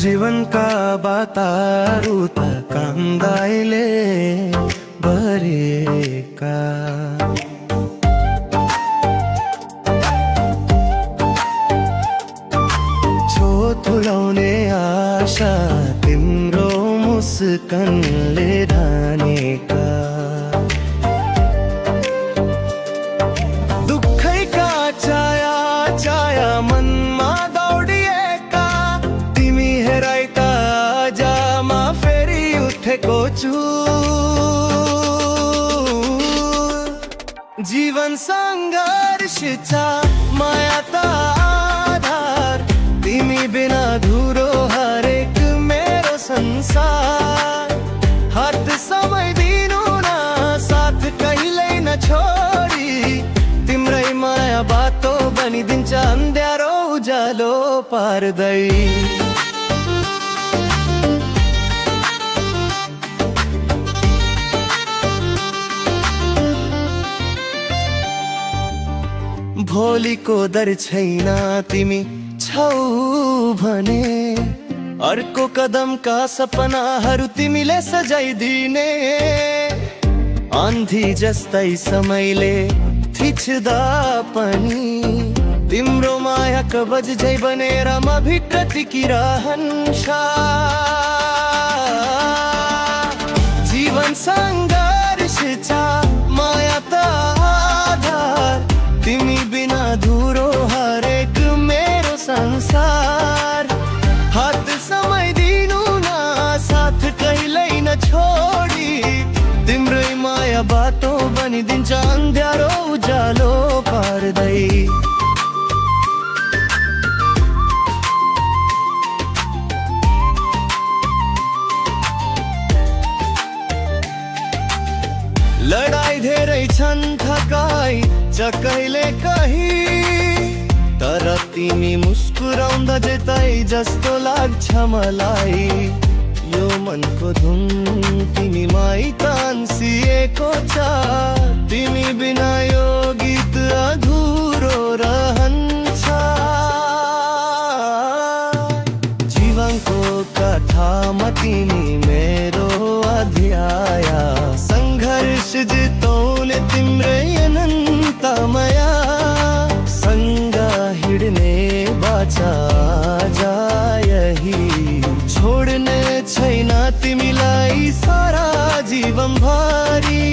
जीवनका बाताहरू त कामदाइले भरेका, छोथुलाउने आशा तिम्रो मुस्कानले ढानेका, दुःखैका चाया चाया मनमा दौडिएका, तिमी हेराइता जामा फेरि उठेको छु। जीवन सङ्घर्ष छ माया त आधार, तिमी बिना धुरो हरेक मेरो संसार। हात समय दिनु न साथ कहिल्यै न छोडी, तिम्रै माया बाटो बनिदिन्छ अन्ध्यारो उज्यालो पार्दै। भोलिको दर छैन तिमी छौ भने, अर्को कदमका सपनाहरू तिमीले सजाइदिने। आन्धी जस्तै समयले थिच्दा पनि, तिम्रो माया कवच झै बनेर म भित्र टिकिरहन्छ। जीवन सङ्घर्ष छ माया त आधार, तिमी बिना धुरो हरेक मेरो संसार। हात समय दिनु न साथ कहिल्यै न छोडी, तिम्रै माया बाटो बनिदिन्छ अन्ध्यारो उज्यालो पार्दै। लडाई धेरै छन् थकाइ कहिले कहीँ, तर तिमी मुस्कुराउँदा जतै जस्तो लाग्छ मलाई। यो मनको धुन तिमीमै तान्सिएको छ, तिमी बिना यो गीत अधुरो रहन्छ। जीवनको कथामा तिमी मेरो अध्याय, सङ्घर्ष जिताउने तिम्रै अनन्त माया। सँग हिँड्ने बाचा यही, छोड्ने छैन तिमीलाई सारा जीवन भरि।